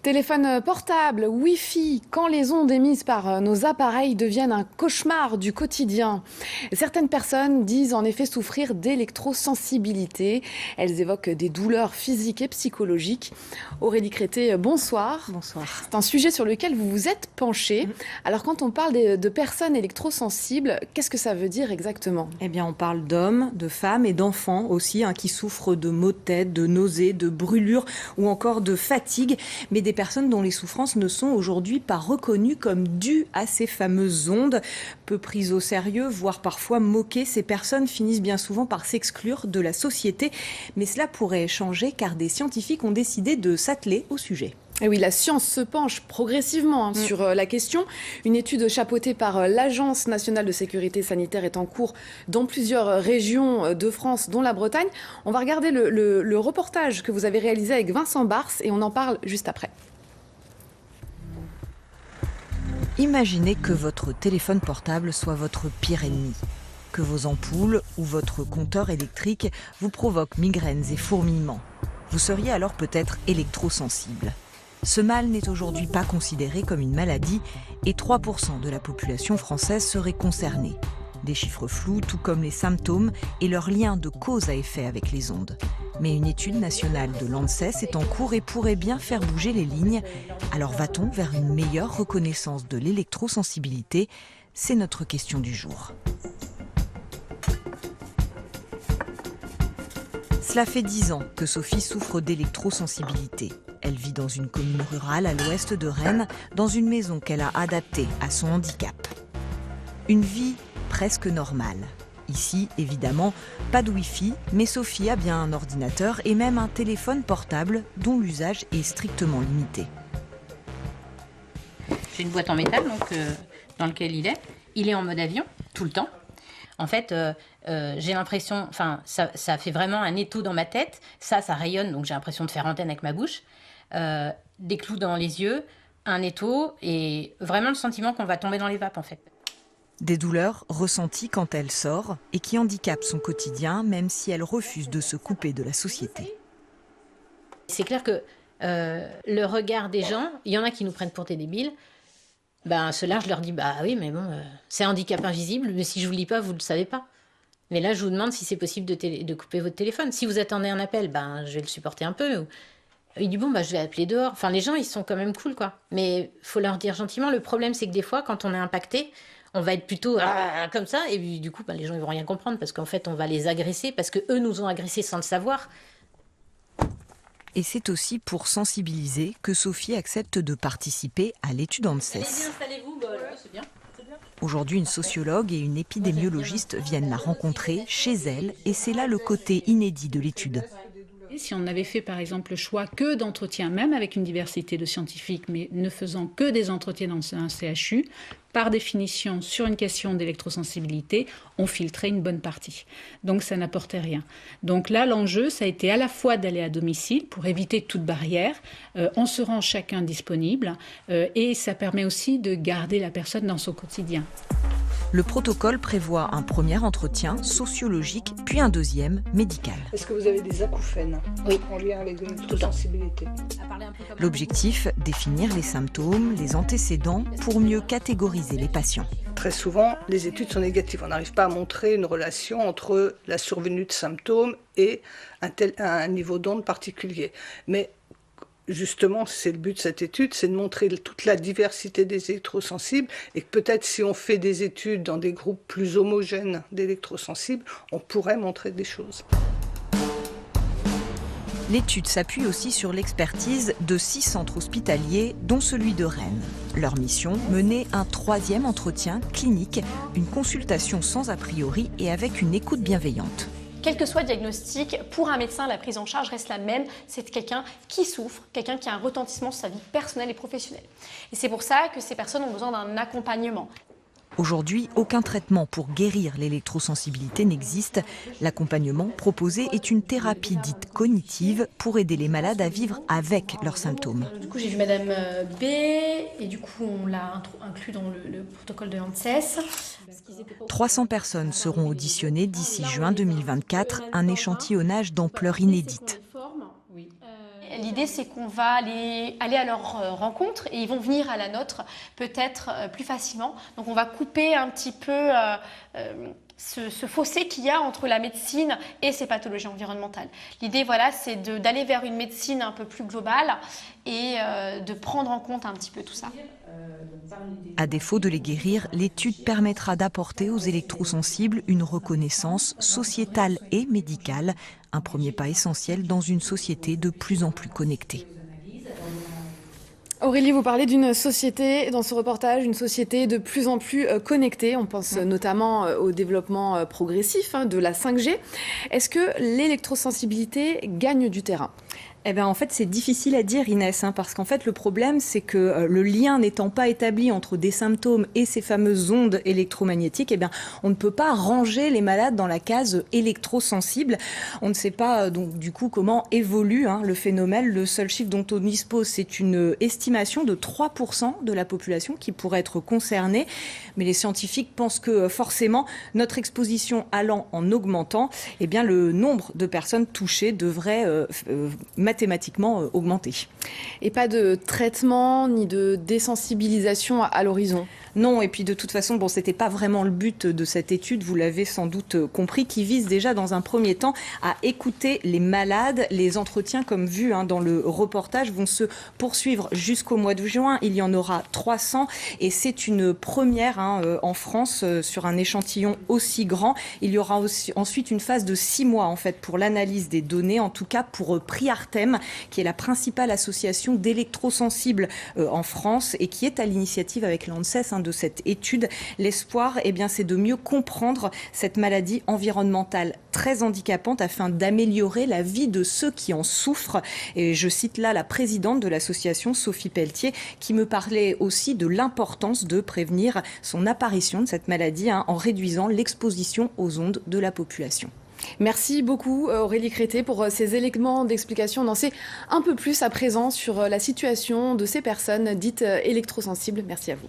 Téléphone portable, Wi-Fi, quand les ondes émises par nos appareils deviennent un cauchemar du quotidien. Certaines personnes disent en effet souffrir d'électrosensibilité. Elles évoquent des douleurs physiques et psychologiques. Aurélie Crété, bonsoir. Bonsoir. C'est un sujet sur lequel vous vous êtes penchée. Alors quand on parle de personnes électrosensibles, qu'est-ce que ça veut dire exactement ? Eh bien, on parle d'hommes, de femmes et d'enfants aussi, qui souffrent de maux de tête, de nausées, de brûlures ou encore de fatigue, mais des personnes dont les souffrances ne sont aujourd'hui pas reconnues comme dues à ces fameuses ondes. Peu prises au sérieux, voire parfois moquées, ces personnes finissent bien souvent par s'exclure de la société. Mais cela pourrait changer car des scientifiques ont décidé de s'atteler au sujet. Et oui, la science se penche progressivement sur la question. Une étude chapeautée par l'Agence nationale de sécurité sanitaire est en cours dans plusieurs régions de France, dont la Bretagne. On va regarder le reportage que vous avez réalisé avec Vincent Barse et on en parle juste après. Imaginez que votre téléphone portable soit votre pire ennemi, que vos ampoules ou votre compteur électrique vous provoquent migraines et fourmillements. Vous seriez alors peut-être électrosensible. Ce mal n'est aujourd'hui pas considéré comme une maladie et 3% de la population française serait concernée. Des chiffres flous, tout comme les symptômes et leur lien de cause à effet avec les ondes. Mais une étude nationale de l'ANSES est en cours et pourrait bien faire bouger les lignes. Alors va-t-on vers une meilleure reconnaissance de l'électrosensibilité ? C'est notre question du jour. Cela fait 10 ans que Sophie souffre d'électrosensibilité. Elle vit dans une commune rurale à l'ouest de Rennes, dans une maison qu'elle a adaptée à son handicap. Une vie presque normale. Ici, évidemment, pas de Wi-Fi, mais Sophie a bien un ordinateur et même un téléphone portable dont l'usage est strictement limité. J'ai une boîte en métal dans lequel il est. Il est en mode avion, tout le temps. En fait, j'ai l'impression, ça fait vraiment un étau dans ma tête. Ça rayonne, donc j'ai l'impression de faire antenne avec ma bouche. Des clous dans les yeux, un étau et vraiment le sentiment qu'on va tomber dans les vapes en fait. Des douleurs ressenties quand elle sort et qui handicapent son quotidien, même si elle refuse de se couper de la société. C'est clair que le regard des gens, il y en a qui nous prennent pour des débiles. Ceux-là, je leur dis, oui, mais bon, c'est un handicap invisible, mais si je vous le dis pas, vous ne le savez pas. Mais là, je vous demande si c'est possible de couper votre téléphone. Si vous attendez un appel, je vais le supporter un peu. Il dit, je vais appeler dehors. Enfin, les gens, ils sont quand même cool, quoi. Mais il faut leur dire gentiment. Le problème, c'est que des fois, quand on est impacté, on va être plutôt comme ça. Et puis, du coup, les gens, ils vont rien comprendre parce qu'en fait, on va les agresser parce qu'eux nous ont agressés sans le savoir. Et c'est aussi pour sensibiliser que Sophie accepte de participer à l'étude ANSES. Installez-vous, c'est bien. Aujourd'hui, une sociologue et une épidémiologiste viennent la rencontrer chez elle et c'est là le côté inédit de l'étude. Si on avait fait par exemple le choix que d'entretiens, même avec une diversité de scientifiques, mais ne faisant que des entretiens dans un CHU, par définition, sur une question d'électrosensibilité, on filtrait une bonne partie. Donc ça n'apportait rien. Donc là, l'enjeu, ça a été à la fois d'aller à domicile pour éviter toute barrière. On se rend chacun disponible et ça permet aussi de garder la personne dans son quotidien. Le protocole prévoit un premier entretien sociologique, puis un deuxième médical. Est-ce que vous avez des acouphènes en lien avec l'électrosensibilité ? L'objectif, définir les symptômes, les antécédents, pour mieux catégoriser les patients. Très souvent, les études sont négatives. On n'arrive pas à montrer une relation entre la survenue de symptômes et un niveau d'onde particulier. Mais justement, c'est le but de cette étude, c'est de montrer toute la diversité des électrosensibles et que peut-être si on fait des études dans des groupes plus homogènes d'électrosensibles, on pourrait montrer des choses. L'étude s'appuie aussi sur l'expertise de 6 centres hospitaliers, dont celui de Rennes. Leur mission, mener un 3e entretien clinique, une consultation sans a priori et avec une écoute bienveillante. Quel que soit le diagnostic, pour un médecin, la prise en charge reste la même. C'est quelqu'un qui souffre, quelqu'un qui a un retentissement sur sa vie personnelle et professionnelle. Et c'est pour ça que ces personnes ont besoin d'un accompagnement. Aujourd'hui, aucun traitement pour guérir l'électrosensibilité n'existe. L'accompagnement proposé est une thérapie dite cognitive pour aider les malades à vivre avec leurs symptômes. Du coup, j'ai vu Madame B et du coup, on l'a inclus dans le protocole de l'ANSES. 300 personnes seront auditionnées d'ici juin 2024, un échantillonnage d'ampleur inédite. L'idée, c'est qu'on va aller à leur rencontre et ils vont venir à la nôtre peut-être plus facilement. Donc, on va couper un petit peu ce fossé qu'il y a entre la médecine et ces pathologies environnementales. L'idée, voilà, c'est d'aller vers une médecine un peu plus globale et de prendre en compte un petit peu tout ça. À défaut de les guérir, l'étude permettra d'apporter aux électrosensibles une reconnaissance sociétale et médicale, un premier pas essentiel dans une société de plus en plus connectée. Aurélie, vous parlez d'une société, dans ce reportage, une société de plus en plus connectée. On pense notamment au développement progressif de la 5G. Est-ce que l'électrosensibilité gagne du terrain ? Eh bien, en fait, c'est difficile à dire, Inès, parce qu'en fait, le problème, c'est que le lien n'étant pas établi entre des symptômes et ces fameuses ondes électromagnétiques, eh bien, on ne peut pas ranger les malades dans la case électrosensible. On ne sait pas, donc, du coup, comment évolue le phénomène. Le seul chiffre dont on dispose, c'est une estimation de 3% de la population qui pourrait être concernée. Mais les scientifiques pensent que, forcément, notre exposition allant en augmentant, eh bien, le nombre de personnes touchées devrait mathématiquement augmenter. Et pas de traitement ni de désensibilisation à l'horizon ? Non, et puis de toute façon, bon, c'était pas vraiment le but de cette étude, vous l'avez sans doute compris, qui vise déjà dans un premier temps à écouter les malades. Les entretiens, comme vu dans le reportage, vont se poursuivre jusqu'au mois de juin. Il y en aura 300 et c'est une première en France sur un échantillon aussi grand. Il y aura aussi, ensuite une phase de 6 mois en fait pour l'analyse des données, en tout cas pour Priartem, qui est la principale association d'électrosensibles en France et qui est à l'initiative avec l'ANSES de cette étude. L'espoir, c'est de mieux comprendre cette maladie environnementale très handicapante afin d'améliorer la vie de ceux qui en souffrent. Et je cite là la présidente de l'association, Sophie Pelletier, qui me parlait aussi de l'importance de prévenir son apparition de cette maladie en réduisant l'exposition aux ondes de la population. Merci beaucoup Aurélie Crété pour ces éléments d'explication. On en sait un peu plus à présent sur la situation de ces personnes dites électrosensibles. Merci à vous.